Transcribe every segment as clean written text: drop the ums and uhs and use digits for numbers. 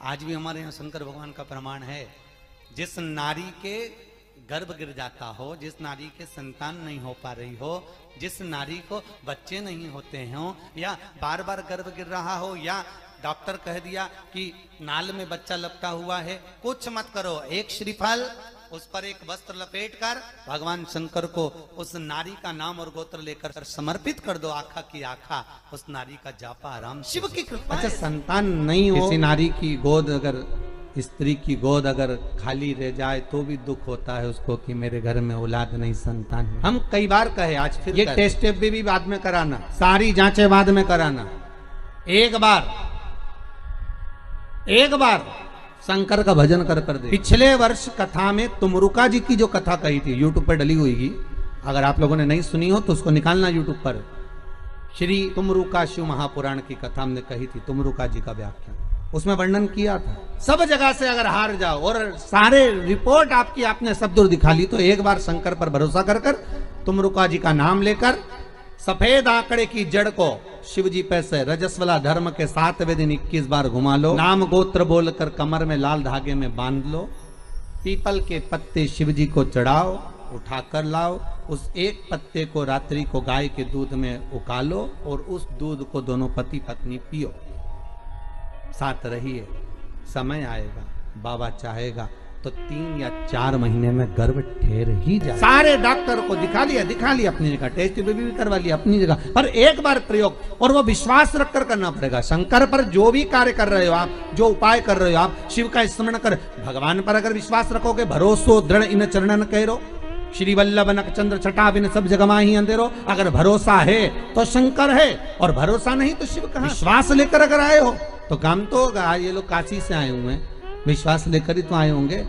आज भी हमारे यहाँ शंकर भगवान का प्रमाण है, जिस नारी के गर्भ गिर जाता हो, जिस नारी के संतान नहीं हो पा रही हो, जिस नारी को बच्चे नहीं होते हो, या बार बार गर्भ गिर रहा हो, या डॉक्टर कह दिया कि नाल में बच्चा लपटा हुआ है, कुछ मत करो, एक श्रीफल उस पर एक वस्त्र लपेट कर भगवान शंकर को उस नारी का नाम और गोत्र लेकर समर्पित कर दो, आखा की आखा उस नारी का जापा आराम, शिव की कृपा। अच्छा, संतान नहीं हो, किसी नारी की गोद, अगर स्त्री की गोद अगर खाली रह जाए तो भी दुख होता है उसको कि मेरे घर में औलाद नहीं, संतान नहीं। हम कई बार कहे, आज फिर ये टेस्ट भी बाद में कराना, सारी जांचें बाद में कराना, एक बार शंकर का भजन कर दे। पिछले वर्ष कथा में तुमरुका जी की जो कथा कही थी, यूट्यूब पर डली हुई, अगर आप लोगों ने नहीं सुनी हो तो उसको निकालना यूट्यूब पर। श्री तुमरुका शिव महापुराण की कथा हमने कही थी, तुमरुका जी का व्याख्यान, उसमें वर्णन किया था। सब जगह से अगर हार जाओ और सारे रिपोर्ट आपकी आपने सब दूर दिखा ली, तो एक बार शंकर पर भरोसा कर तुमरुका जी का नाम लेकर सफेद आंकड़े की जड़ को शिव जी पे से रजस्वला धर्म के 7वें दिन 21 बार घुमा लो, नाम गोत्र बोलकर कमर में लाल धागे में बांध लो, पीपल के पत्ते शिव जी को चढ़ाओ, उठाकर लाओ, उस एक पत्ते को रात्रि को गाय के दूध में उकालो और उस दूध को दोनों पति पत्नी पियो, साथ रहिए, समय आएगा, बाबा चाहेगा तो 3 या 4 महीने में गर्भ ठहर ही जाए। सारे डॉक्टर को दिखा लिया अपनी जगह, टेस्ट भी करवा लिया अपनी जगह, पर एक बार प्रयोग, और वो विश्वास रखकर करना पड़ेगा। शंकर पर जो भी कार्य कर रहे हो आप, जो उपाय कर रहे हो आप, शिव का स्मरण कर, भगवान पर अगर विश्वास रखोगे, भरोसो दृढ़ इन चरणन कहो, श्री वल्लभ नखचंद्र छटा बिन सब जगमा ही अंधेरो। अगर भरोसा है तो शंकर है, और भरोसा नहीं तो शिव कहाँ। विश्वास लेकर अगर आए हो तो काम तो होगा। ये लोग काशी से आए हुए हैं, विश्वास लेकर ही तो आए होंगे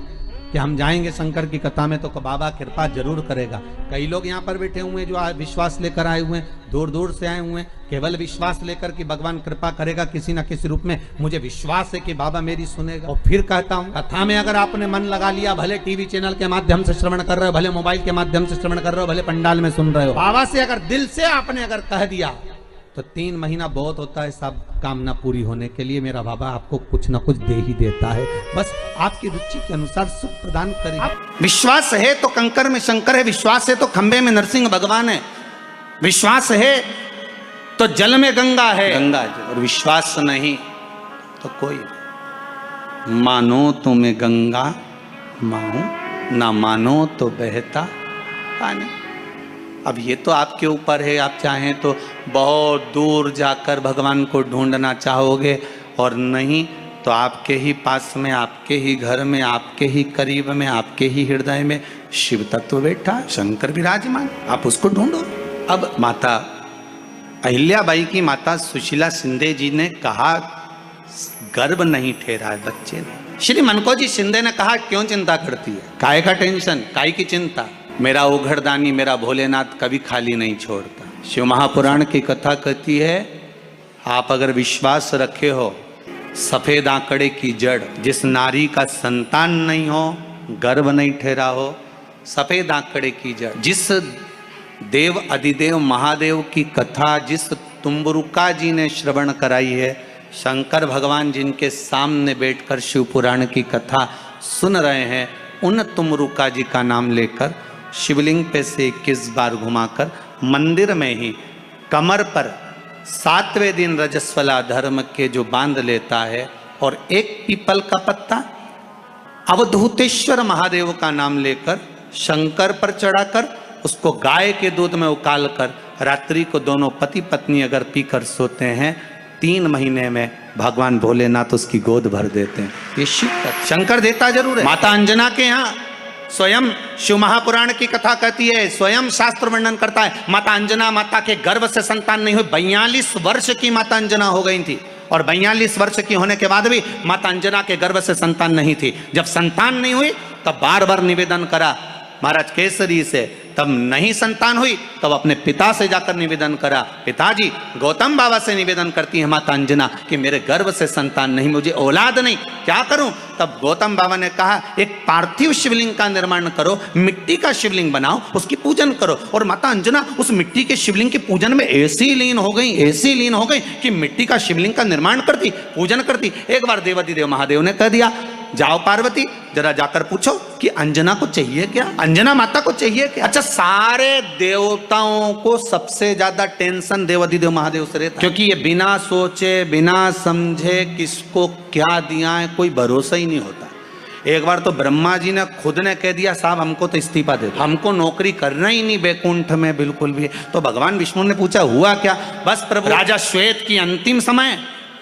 कि हम जाएंगे शंकर की कथा में तो बाबा कृपा जरूर करेगा। कई लोग यहाँ पर बैठे हुए हैं जो विश्वास लेकर आए हुए हैं, दूर दूर से आए हुए हैं, केवल विश्वास लेकर कि भगवान कृपा करेगा किसी न किसी रूप में, मुझे विश्वास है कि बाबा मेरी सुनेगा। और फिर कहता हूँ, कथा में अगर आपने मन लगा लिया, भले टीवी चैनल के माध्यम से श्रवण कर रहे हो, भले मोबाइल के माध्यम से श्रवण कर रहे हो, भले पंडाल में सुन रहे हो, बाबा से अगर दिल से आपने अगर कह दिया तो 3 महीना बहुत होता है सब कामना पूरी होने के लिए। मेरा बाबा आपको कुछ न कुछ दे ही देता है, बस आपकी रुचि के अनुसार सुख प्रदान करेगा। विश्वास है तो कंकर में शंकर है, विश्वास है तो खंबे में नरसिंह भगवान है, विश्वास है तो जल में गंगा है, गंगा जी, और विश्वास नहीं तो कोई। मानो तो मैं गंगा माहूं, ना मानो तो बहता पानी। अब ये तो आपके ऊपर है, आप चाहें तो बहुत दूर जाकर भगवान को ढूंढना चाहोगे, और नहीं तो आपके ही पास में, आपके ही घर में, आपके ही करीब में, आपके ही हृदय में शिव तत्व बैठा, शंकर विराजमान, आप उसको ढूंढो। अब माता अहिल्याबाई की माता सुशीला शिंदे जी ने कहा गर्भ नहीं ठहरा है, बच्चे नहीं। श्री मनकोजी शिंदे ने कहा क्यों चिंता करती है, काय का टेंशन, काय की चिंता, मेरा उघड़दानी मेरा भोलेनाथ कभी खाली नहीं छोड़ता। शिव महापुराण की कथा कहती है, आप अगर विश्वास रखे हो, सफेद आंकड़े की जड़, जिस नारी का संतान नहीं हो, गर्भ नहीं ठहरा हो, सफेद आंकड़े की जड़, जिस देव अधिदेव महादेव की कथा जिस तुमरुका जी ने श्रवण कराई है, शंकर भगवान जिनके सामने बैठकर शिव पुराण की कथा सुन रहे हैं, उन तुमरुका जी का नाम लेकर शिवलिंग पे से 21 बार घुमाकर मंदिर में ही कमर पर 7वें दिन रजस्वला धर्म के जो बांध लेता है, और एक पीपल का पत्ता अवधूतेश्वर महादेव का नाम लेकर शंकर पर चढ़ाकर उसको गाय के दूध में उकाल कर रात्रि को दोनों पति पत्नी अगर पीकर सोते हैं, 3 महीने में भगवान भोलेनाथ उसकी गोद भर देते हैं। ये शिव शंकर देता जरूर है। माता अंजना के यहाँ स्वयं शिव महापुराण की कथा कहती है, स्वयं शास्त्र वर्णन करता है, माता अंजना माता के गर्भ से संतान नहीं हुई, 42 वर्ष की माता अंजना हो गई थी, और 42 वर्ष की होने के बाद भी माता अंजना के गर्भ से संतान नहीं थी। जब संतान नहीं हुई तब बार बार निवेदन करा महाराज केसरी से तब नहीं संतान हुई, तब अपने पिता से जाकर निवेदन करा, पिताजी गौतम बाबा से निवेदन करती है माता अंजना कि मेरे गर्भ से संतान नहीं, मुझे औलाद नहीं, क्या करूं? तब गौतम बाबा ने कहा एक पार्थिव शिवलिंग का निर्माण करो, मिट्टी का शिवलिंग बनाओ, उसकी पूजन करो। और माता अंजना उस मिट्टी के शिवलिंग के पूजन में ऐसी लीन हो गई, ऐसी लीन हो गई कि मिट्टी का शिवलिंग का निर्माण करती, पूजन करती। एक बार देवादिदेव महादेव ने कह दिया, जाओ पार्वती जरा जाकर पूछो कि अंजना को चाहिए क्या, अंजना माता को चाहिए क्या। अच्छा, सारे देवताओं को सबसे ज्यादा टेंशन देवादिदेव महादेव से रहता, क्योंकि ये बिना सोचे बिना समझे किसको क्या दिया है कोई भरोसा ही नहीं होता। एक बार तो ब्रह्मा जी ने खुद ने कह दिया, साहब हमको तो इस्तीफा दे दो, हमको नौकरी करना ही नहीं बैकुंठ में बिल्कुल भी। तो भगवान विष्णु ने पूछा हुआ क्या? बस प्रभु, राजा श्वेत की अंतिम समय,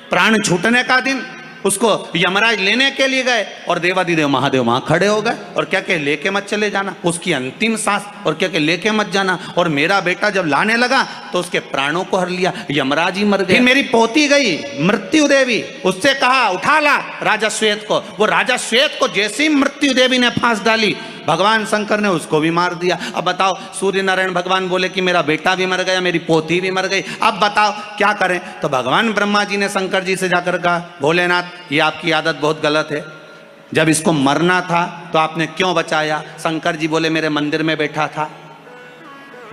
प्राण छूटने का दिन, उसको यमराज लेने के लिए गए और देवादिदेव महादेव वहां खड़े हो गए और क्या कहे, लेके मत चले जाना, उसकी अंतिम सांस, और क्या कहे, लेके मत जाना। और मेरा बेटा जब लाने लगा तो उसके प्राणों को हर लिया, यमराज ही मर गए। फिर मेरी पोती गई मृत्यु देवी, उससे कहा उठा ला राजा श्वेत को। वो राजा श्वेत को जैसे ही मृत्यु देवी ने फांस डाली, भगवान शंकर ने उसको भी मार दिया। अब बताओ, सूर्य नारायण भगवान बोले कि मेरा बेटा भी मर गया, मेरी पोती भी मर गई, अब बताओ क्या करें? तो भगवान ब्रह्मा जी ने शंकर जी से जाकर कहा, भोलेनाथ ये आपकी आदत बहुत गलत है, जब इसको मरना था तो आपने क्यों बचाया? शंकर जी बोले मेरे मंदिर में बैठा था,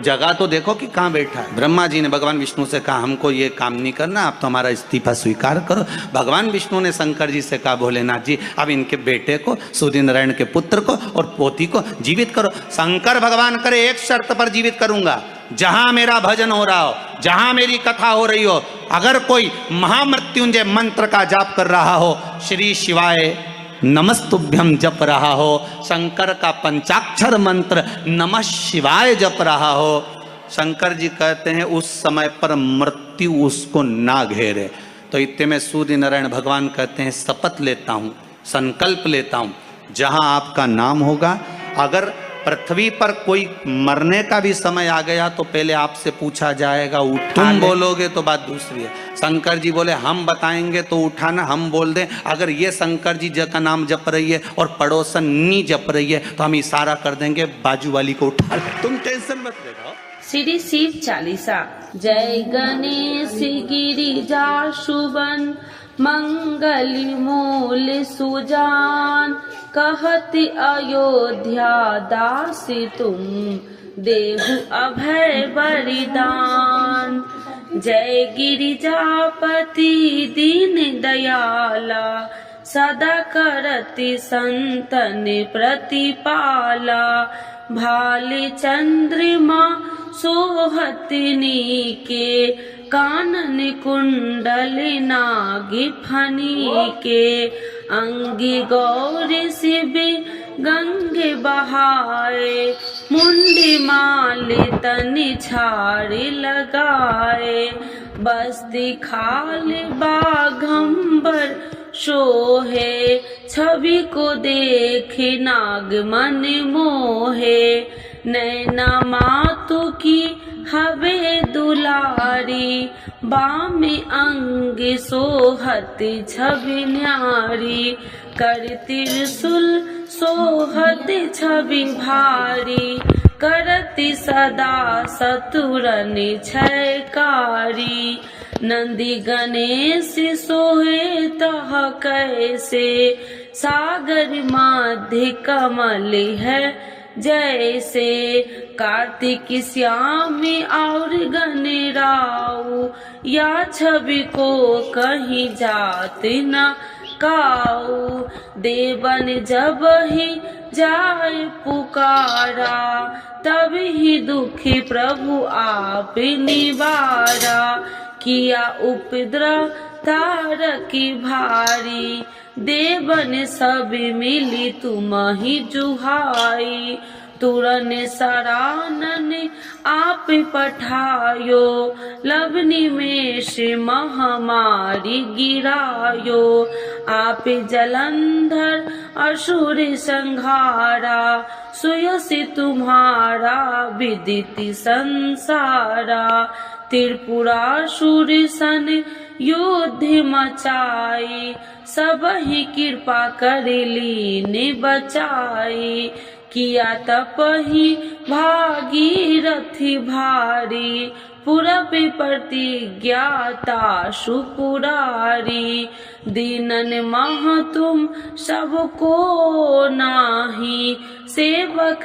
जगह तो देखो कि कहाँ बैठा है। ब्रह्मा जी ने भगवान विष्णु से कहा हमको ये काम नहीं करना, आप तो हमारा इस्तीफा स्वीकार करो। भगवान विष्णु ने शंकर जी से कहा, भोलेनाथ जी अब इनके बेटे को, सूर्य नारायण के पुत्र को और पोती को जीवित करो। शंकर भगवान करे एक शर्त पर जीवित करूंगा, जहां मेरा भजन हो रहा हो, जहां मेरी कथा हो रही हो, अगर कोई महामृत्युंजय मंत्र का जाप कर रहा हो, श्री शिवाय नमस्तुभ्यम जप रहा हो, शंकर का पंचाक्षर मंत्र नमः शिवाय जप रहा हो, शंकर जी कहते हैं उस समय पर मृत्यु उसको ना घेरे। तो इतने में सूर्य नारायण भगवान कहते हैं शपथ लेता हूँ, संकल्प लेता हूँ, जहाँ आपका नाम होगा, अगर पृथ्वी पर कोई मरने का भी समय आ गया तो पहले आपसे पूछा जाएगा, तुम बोलोगे तो बात दूसरी है। शंकर जी बोले हम बताएंगे तो उठाना, हम बोल दें अगर ये शंकर जी का नाम जप रही है और पड़ोसन नहीं जप रही है तो हम इशारा कर देंगे बाजू वाली को उठा ले, तुम टेंशन मत लेना। श्री शिव चालीसा। जय गणेश गिरिजा शुभन मंगल मूल सुजान, कहति अयोध्या दासी तुम देहु अभय बलिदान। जय गिरिजापति दीन दयाला, सदा करति संतन प्रतिपाला। भाले चंद्रमा सोहतनी के, कानन कुंडल नागी फनी के। अंगी गौरी शिव गंगे बहाए, मुंडी माले तनि छाड़ी लगाए। बस्ती खाली बाघंबर शोहे, छवि को देखे नाग मन मोहे। नैना मातु की हवे दुलारी, बामे अंग सोहत छवि न्यारी। कर त्रिशूल सोहत छवि भारी, करति सदा सतुरन छयकारी। नंदी गणेश सोहे तह कैसे, सागर मध्य कमल है जैसे। कार्तिक श्याम और गणराऊ, या छवि को कहीं जात न काऊ। देवन जब ही जाए पुकारा, तब ही दुखी प्रभु आप निवारा। किया उपद्रव तारकी भारी, देवन सब मिली तुम ही जुहाई। तुरन सरानन आप पठायो, लवनी में से महामारी गिरायो। आप जलंधर असुर संहारा, सुयसि तुम्हारा विदित संसारा। त्रिपुरासुर सन युद्ध मचाई, सब ही कृपा कर लीन बचाई। किया तप ही भागीरथी भारी पुरप प्रतिज्ञाता सुपुरारी दीनन मह तुम सबको नाही सेवक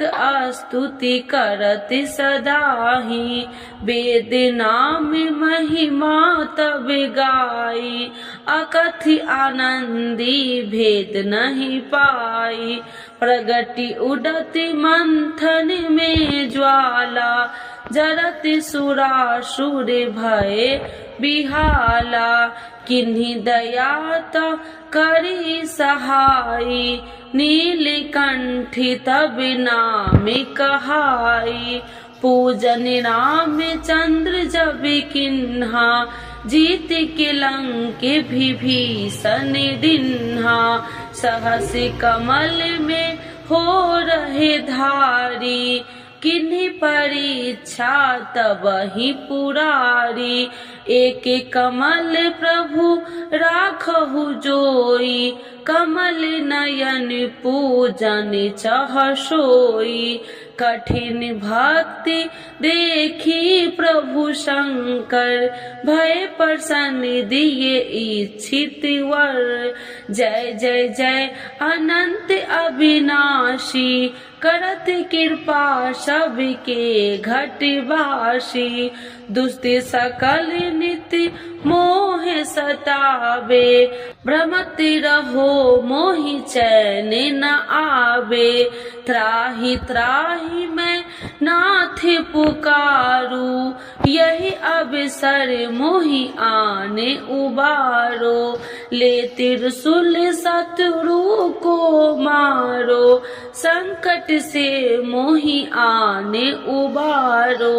स्तुति करत सदाही वेद नाम महिमा तब गाई अकथि आनंदी भेद नहीं पाई प्रगति उडति मंथन में ज्वाला जरत सुरासुर भय बिहाला किन्हीं दया तो करी सहाई नीलकंठी तब नाम कहाई पूजन राम चंद्र जब किन्हा जीत के लंक विभीषण दिन्हा सहस कमल में हो रहे धारी किन्हीं परीक्षा तब ही पुरारी एक कमल प्रभु राखहु जोई कमल नयन पूजन चह सोई कठिन भक्ति देखी प्रभु शंकर भय प्रसन्न दिए इच्छित वर जय जय जय अनंत अविनाशी करत कृपा सबके घटवासी दुष्ट सकल नित्य मोह सतावे भ्रमत रहो मोहि चैन न आवे त्राहि त्राहि मैं नाथ पुकारू यही अवसर मोहि आने उबारो ले त्रिशूल शत्रु को मारो संकट से मोहि आने उबारो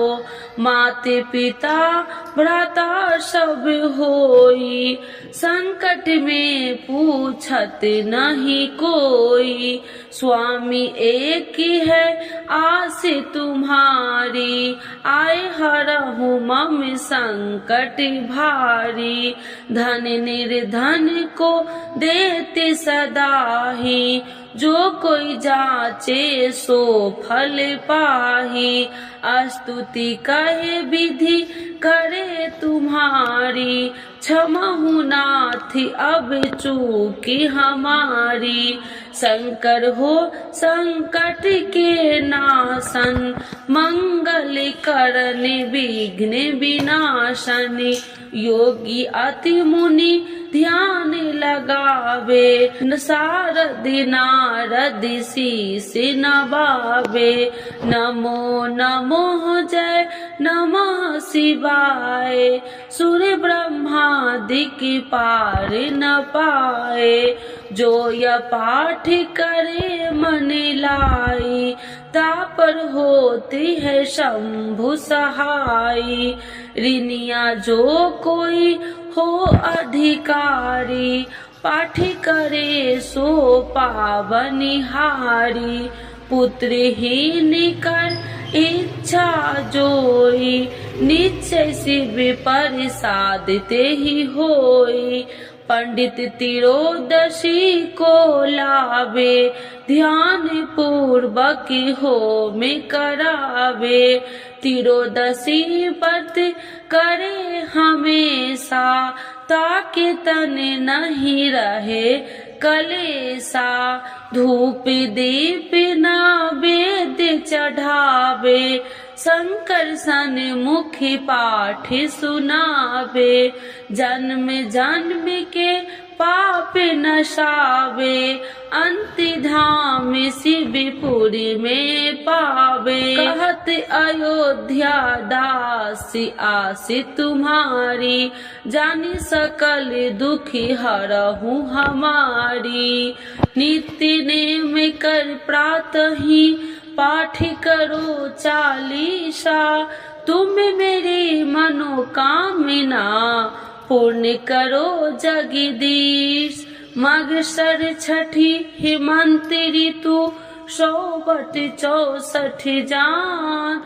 माते पिता भ्राता सब होई संकट में पूछत नहीं कोई स्वामी एक है आस तुम्हारी आए हरहु मम संकट भारी धन निर्धन को देते सदाही जो कोई जाचे सो फल पाही स्तुति कहे विधि करे तुम्हारी क्षमहु नाथ अब चूकी हमारी शंकर हो संकट के नाशन मंगल करन विघ्न विनाशन योगी अति मुनि ध्यान लगावे सारद नारद शीस नवावे नमो नमो जय नमः शिवाय सूर्य ब्रह्मादिक पार न पाए जो यह पाठ करे मन लाई तापर होती है शंभु सहाई ऋनिया जो कोई हो अधिकारी पाठ करे सो पावनिहारी पुत्रहीन कर इच्छा जोई निश्चय शिव प्रसाद ते ही होई पंडित तिरोदशी को लावे ध्यान पूर्वक हो में करावे तिरोदशी व्रत करे हमेशा ताकि तन नहीं रहे कलेसा धूप दीप नैवेद्य चढ़ावे शंकर सन मुखी पाठ सुनावे जन्म जन्म के पाप नशावे अंति धाम शिवपुरी में पावे कहत अयोध्या दासी आसी तुम्हारी जानी सकल दुखी हरहु हमारी नित्य नेम कर प्रातः ही पाठ करो चालीसा तुम मेरी मनोकामना पूर्ण करो जगदीश मगसर छठी हेमंत ऋतु 164 जान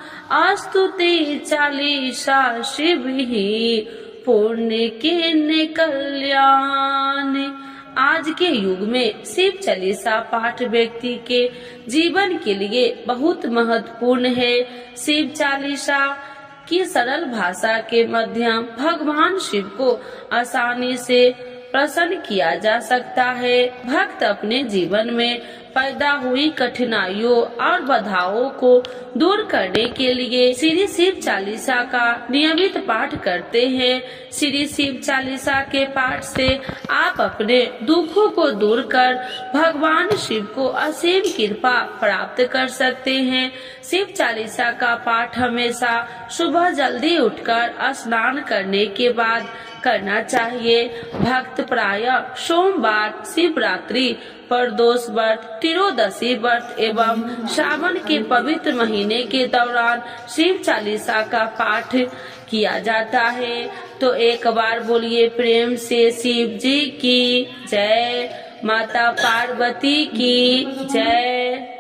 स्तुति चालीसा शिव ही पुण्य के कल्याण आज के युग में शिव चालीसा पाठ व्यक्ति के जीवन के लिए बहुत महत्वपूर्ण है। शिव चालीसा की सरल भाषा के माध्यम भगवान शिव को आसानी से प्रसन्न किया जा सकता है। भक्त अपने जीवन में पैदा हुई कठिनाइयों और बाधाओं को दूर करने के लिए श्री शिव चालीसा का नियमित पाठ करते हैं। श्री शिव चालीसा के पाठ से आप अपने दुखों को दूर कर भगवान शिव को असीम कृपा प्राप्त कर सकते हैं। शिव चालीसा का पाठ हमेशा सुबह जल्दी उठकर स्नान करने के बाद करना चाहिए। भक्त प्रायः सोमवार, शिवरात्रि, प्रदोष व्रत, त्रयोदशी व्रत एवं श्रावण के पवित्र महीने के दौरान शिव चालीसा का पाठ किया जाता है। तो एक बार बोलिए प्रेम से शिव जी की जय, माता पार्वती की जय।